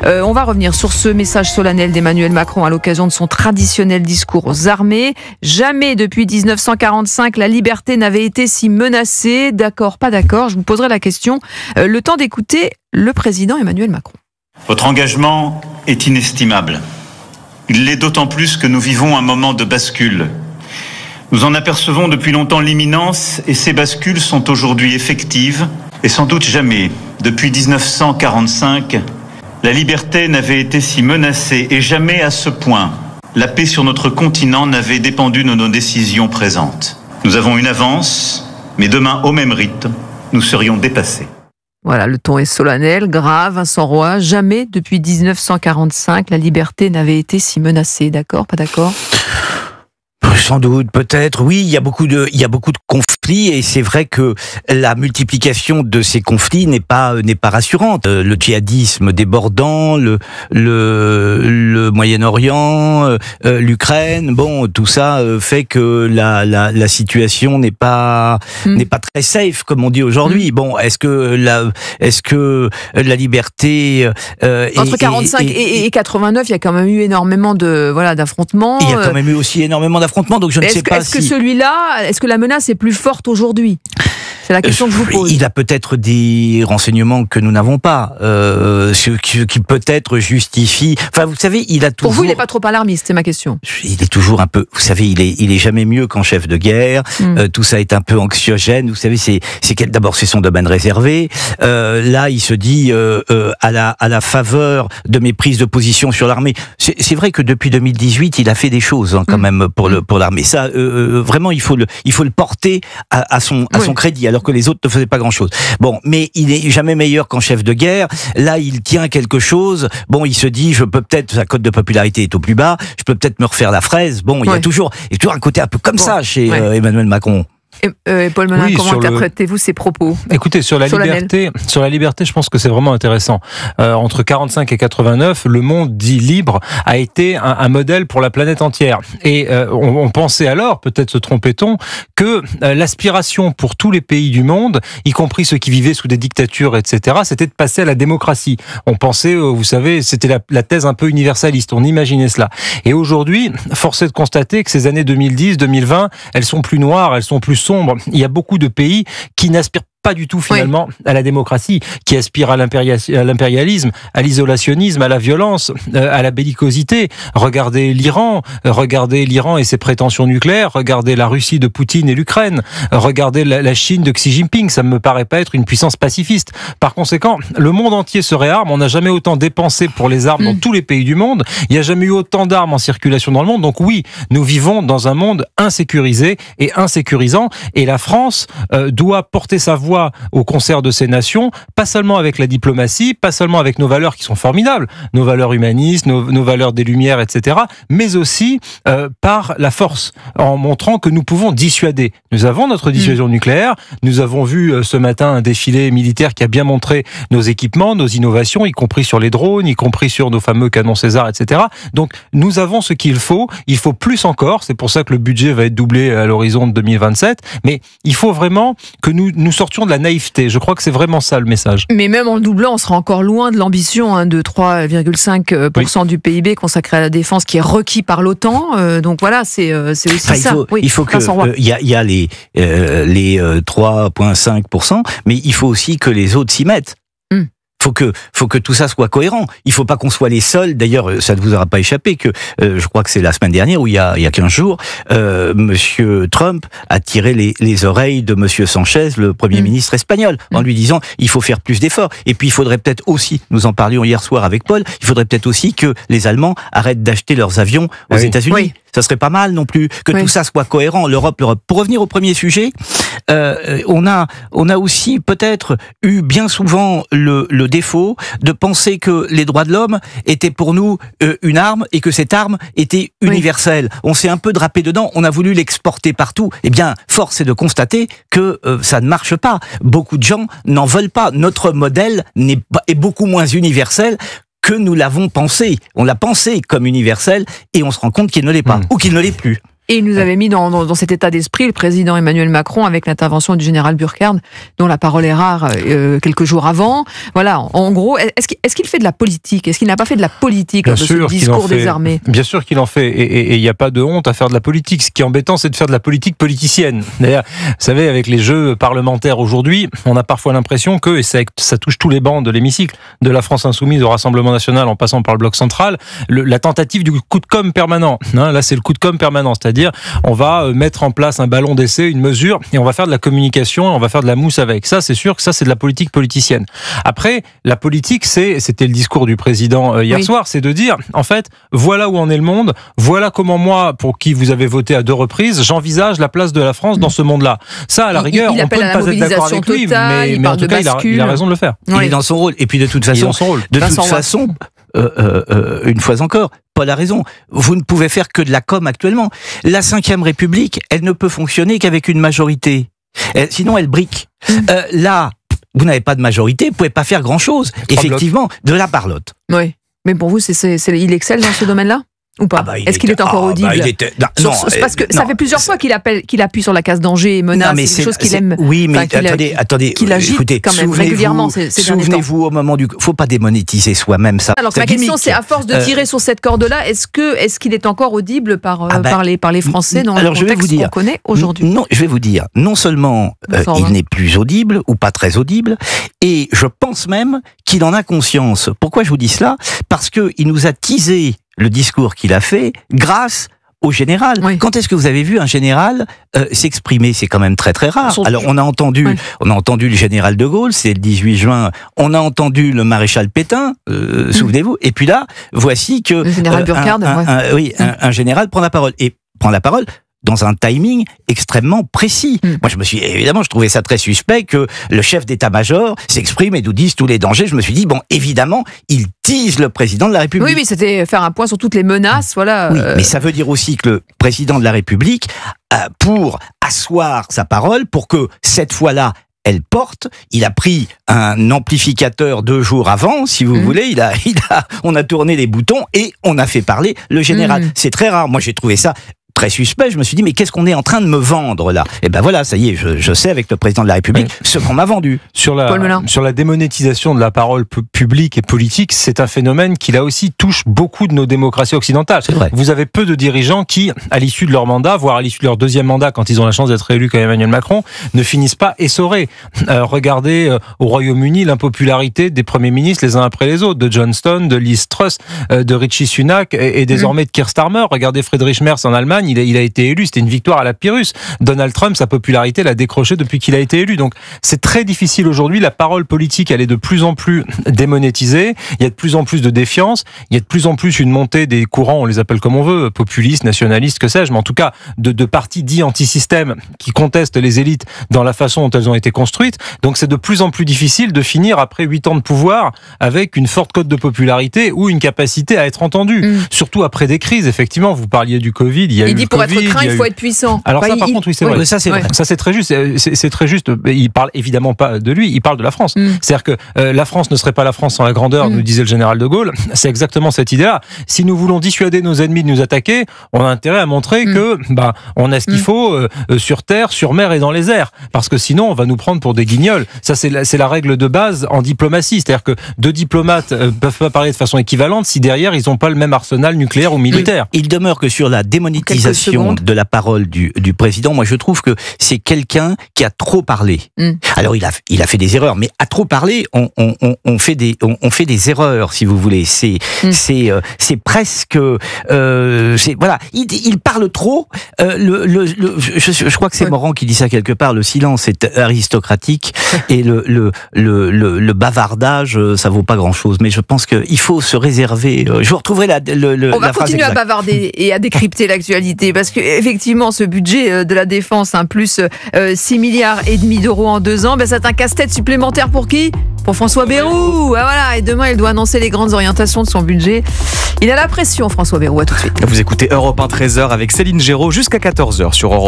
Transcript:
On va revenir sur ce message solennel d'Emmanuel Macron à l'occasion de son traditionnel discours aux armées. Jamais depuis 1945 la liberté n'avait été si menacée. D'accord, pas d'accord, je vous poserai la question. Le temps d'écouter le président Emmanuel Macron. Votre engagement est inestimable. Il l'est d'autant plus que nous vivons un moment de bascule. Nous en apercevons depuis longtemps l'imminence et ces bascules sont aujourd'hui effectives et sans doute jamais, depuis 1945, la liberté n'avait été si menacée et jamais à ce point la paix sur notre continent n'avait dépendu de nos décisions présentes. Nous avons une avance, mais demain, au même rythme, nous serions dépassés. Voilà, le ton est solennel, grave, Vincent Roy. Jamais depuis 1945 la liberté n'avait été si menacée. D'accord, pas d'accord ? Sans doute, peut-être. Oui, il y a beaucoup de conflits et c'est vrai que la multiplication de ces conflits n'est pas rassurante. Le djihadisme débordant, le Moyen-Orient, l'Ukraine, bon, tout ça fait que la situation n'est pas très safe comme on dit aujourd'hui. Bon, est-ce que la liberté entre 45 et 89, il y a quand même eu énormément d'affrontements. Il y a quand même eu aussi énormément d'affrontements. Donc je ne sais pas est-ce que celui-là, est-ce que la menace est plus forte aujourd'hui ? C'est la question que je vous pose. Il a peut-être des renseignements que nous n'avons pas, ce qui peut-être justifie. Enfin, vous savez, il a toujours. Pour vous, il n'est pas trop alarmiste, c'est ma question. Il est toujours un peu. Vous savez, il est jamais mieux qu'en chef de guerre. Tout ça est un peu anxiogène. Vous savez, d'abord c'est son domaine réservé. Là, il se dit à la faveur de mes prises de position sur l'armée. C'est vrai que depuis 2018, il a fait des choses quand même pour l'armée. Ça, vraiment, il faut le porter à son crédit. Alors que les autres ne faisaient pas grand-chose. Bon, mais il n'est jamais meilleur qu'en chef de guerre. Là, il tient quelque chose. Bon, il se dit, sa cote de popularité est au plus bas, je peux peut-être me refaire la fraise. Bon, il y a toujours un côté un peu comme ça chez Emmanuel Macron. Paul Melun, comment interprétez-vous ces propos ? Écoutez, sur la liberté, je pense que c'est vraiment intéressant. Entre 45 et 89, le monde dit libre a été un modèle pour la planète entière. Et on pensait alors, peut-être se trompait-on, que l'aspiration pour tous les pays du monde, y compris ceux qui vivaient sous des dictatures, etc., c'était de passer à la démocratie. On pensait, vous savez, c'était la thèse un peu universaliste. On imaginait cela. Et aujourd'hui, force est de constater que ces années 2010, 2020, elles sont plus noires, elles sont plus sombres. Il y a beaucoup de pays qui n'aspirent pas du tout finalement à la démocratie, qui aspirent à l'impérialisme, à l'isolationnisme, à la violence, à la bellicosité. Regardez l'Iran et ses prétentions nucléaires, regardez la Russie de Poutine et l'Ukraine, regardez la Chine de Xi Jinping, ça ne me paraît pas être une puissance pacifiste. Par conséquent, le monde entier se réarme, on n'a jamais autant dépensé pour les armes dans tous les pays du monde, il n'y a jamais eu autant d'armes en circulation dans le monde, donc oui, nous vivons dans un monde insécurisé et insécurisant, et la France doit porter sa voix au concert de ces nations, pas seulement avec la diplomatie, pas seulement avec nos valeurs qui sont formidables, nos valeurs humanistes, nos valeurs des Lumières, etc., mais aussi par la force, en montrant que nous pouvons dissuader. Nous avons notre dissuasion nucléaire, nous avons vu ce matin un défilé militaire qui a bien montré nos équipements, nos innovations, y compris sur les drones, y compris sur nos fameux canons César, etc. Donc nous avons ce qu'il faut plus encore, c'est pour ça que le budget va être doublé à l'horizon de 2027, mais il faut vraiment que nous sortions de la naïveté. Je crois que c'est vraiment ça le message. Mais même en le doublant, on sera encore loin de l'ambition de 3,5% du PIB consacré à la défense qui est requis par l'OTAN. Donc voilà, c'est aussi ça. Il faut que il y a les 3,5%, mais il faut aussi que les autres s'y mettent. Faut que tout ça soit cohérent. Il faut pas qu'on soit les seuls. D'ailleurs, ça ne vous aura pas échappé que je crois que c'est la semaine dernière ou il y a 15 jours, Monsieur Trump a tiré les oreilles de Monsieur Sanchez, le Premier ministre espagnol, en lui disant il faut faire plus d'efforts. Et puis il faudrait peut-être aussi, nous en parlions hier soir avec Paul, il faudrait peut-être aussi que les Allemands arrêtent d'acheter leurs avions aux États-Unis. Oui. Ça serait pas mal non plus que tout ça soit cohérent. L'Europe. Pour revenir au premier sujet, on a aussi peut-être eu bien souvent le défaut de penser que les droits de l'homme étaient pour nous une arme et que cette arme était universelle. On s'est un peu drapé dedans, on a voulu l'exporter partout. Eh bien, force est de constater que ça ne marche pas. Beaucoup de gens n'en veulent pas. Notre modèle est beaucoup moins universel que nous l'avons pensé. On l'a pensé comme universel et on se rend compte qu'il ne l'est pas, ou qu'il ne l'est plus. Et il nous avait mis dans cet état d'esprit le président Emmanuel Macron avec l'intervention du général Burkhardt, dont la parole est rare quelques jours avant. Voilà, en gros, est-ce qu'il fait de la politique? Est-ce qu'il n'a pas fait de la politique lors de ce discours des armées? Bien sûr qu'il en fait, et il n'y a pas de honte à faire de la politique. Ce qui est embêtant, c'est de faire de la politique politicienne. D'ailleurs, vous savez, avec les jeux parlementaires aujourd'hui, on a parfois l'impression que, et ça touche tous les bancs de l'hémicycle, de la France Insoumise au Rassemblement National en passant par le bloc central, la tentative du coup de com' permanent. Là, c'est le coup de com' permanent, c'est-à-dire on va mettre en place un ballon d'essai, une mesure, et on va faire de la communication, et on va faire de la mousse avec. Ça, c'est sûr que ça, c'est de la politique politicienne. Après, la politique, c'était le discours du président hier soir, c'est de dire, en fait, voilà où en est le monde, voilà comment moi, pour qui vous avez voté à 2 reprises, j'envisage la place de la France dans ce monde-là. Ça, à la rigueur, on peut ne pas être d'accord avec lui, mais en tout cas, il a raison de le faire. Il est dans son rôle. Et puis de toute façon, une fois encore, Paul a raison. Vous ne pouvez faire que de la com actuellement. La 5e République, elle ne peut fonctionner qu'avec une majorité. Sinon, elle brique. Là, vous n'avez pas de majorité, vous ne pouvez pas faire grand-chose. Effectivement, de la parlotte. Oui. Mais pour vous, il excelle dans ce domaine-là? Ou pas? Est-ce qu'il est encore audible? Parce que ça fait plusieurs fois qu'il appuie sur la case danger et menace, c'est quelque chose qu'il aime. Oui, mais attendez, qu'il agite écoutez, quand même régulièrement. Souvenez-vous au moment du... Faut pas démonétiser soi-même ça. Alors ma question, c'est à force de tirer sur cette corde-là, est-ce qu'il est encore audible par les Français dans le contexte qu'on connaît aujourd'hui? Non, je vais vous dire. Non seulement il n'est plus audible ou pas très audible, et je pense même qu'il en a conscience. Pourquoi je vous dis cela? Parce que il nous a teasé le discours qu'il a fait grâce au général. Oui. Quand est-ce que vous avez vu un général s'exprimer? C'est quand même très très rare. Alors on a entendu le général de Gaulle, c'est le 18 juin. On a entendu le maréchal Pétain, souvenez-vous. Et puis là, voici que le général Burkhardt, un général prend la parole dans un timing extrêmement précis. Moi, je trouvais ça très suspect que le chef d'état-major s'exprime et nous dise tous les dangers. Je me suis dit, bon, évidemment, il tease le président de la République. Oui, mais c'était faire un point sur toutes les menaces, voilà. Oui, mais ça veut dire aussi que le président de la République, pour asseoir sa parole, pour que cette fois-là, elle porte, il a pris un amplificateur 2 jours avant, si vous voulez, on a tourné les boutons et on a fait parler le général. C'est très rare. Moi, j'ai trouvé ça très suspect. Je me suis dit, mais qu'est-ce qu'on est en train de me vendre là? Et ben voilà, ça y est, je sais avec le président de la République ce qu'on m'a vendu. Sur la démonétisation de la parole publique et politique, c'est un phénomène qui là aussi touche beaucoup de nos démocraties occidentales. Vous avez peu de dirigeants qui, à l'issue de leur mandat, voire à l'issue de leur 2e mandat, quand ils ont la chance d'être élus comme Emmanuel Macron, ne finissent pas essorés. Regardez au Royaume-Uni l'impopularité des premiers ministres les uns après les autres, de Johnson, de Liz Truss, de Richie Sunak et désormais de Keir Starmer. Regardez Friedrich Merz en Allemagne. Il a été élu, c'était une victoire à la Pyrrhus. Donald Trump, sa popularité l'a décroché depuis qu'il a été élu. Donc c'est très difficile aujourd'hui. La parole politique, elle est de plus en plus démonétisée. Il y a de plus en plus de défiance. Il y a de plus en plus une montée des courants, on les appelle comme on veut, populistes, nationalistes, que sais-je, mais en tout cas de partis dits anti-système qui contestent les élites dans la façon dont elles ont été construites. Donc c'est de plus en plus difficile de finir après 8 ans de pouvoir avec une forte cote de popularité ou une capacité à être entendu. Surtout après des crises. Effectivement, vous parliez du Covid, il y a eu dit pour être craint, il faut être puissant. Alors ça, par contre, oui, c'est vrai. Ça, c'est vrai. Ça, c'est très juste. C'est très juste. Il parle évidemment pas de lui, il parle de la France. C'est-à-dire que la France ne serait pas la France sans la grandeur, nous disait le général de Gaulle. C'est exactement cette idée-là. Si nous voulons dissuader nos ennemis de nous attaquer, on a intérêt à montrer que on a ce qu'il faut sur terre, sur mer et dans les airs. Parce que sinon, on va nous prendre pour des guignols. Ça, c'est la règle de base en diplomatie. C'est-à-dire que 2 diplomates peuvent pas parler de façon équivalente si derrière, ils n'ont pas le même arsenal nucléaire ou militaire. Il demeure que sur la démonétisation de la parole du président, moi je trouve que c'est quelqu'un qui a trop parlé. Alors il a fait des erreurs, mais à trop parler, on fait des erreurs, si vous voulez. C'est presque voilà. Il parle trop. Je crois que c'est Morand qui dit ça quelque part. Le silence est aristocratique et le bavardage, ça vaut pas grand-chose. Mais je pense qu'il faut se réserver. Je vous retrouverai on va continuer à bavarder et à décrypter l'actualité, parce que effectivement, ce budget de la défense, plus 6,5 milliards d'euros en 2 ans, c'est un casse-tête supplémentaire pour qui? Pour François Bayrou. Voilà. Et demain, il doit annoncer les grandes orientations de son budget. Il a la pression, François Bayrou. À tout de suite. Vous écoutez Europe 1 13h avec Céline Géraud jusqu'à 14h sur Europe.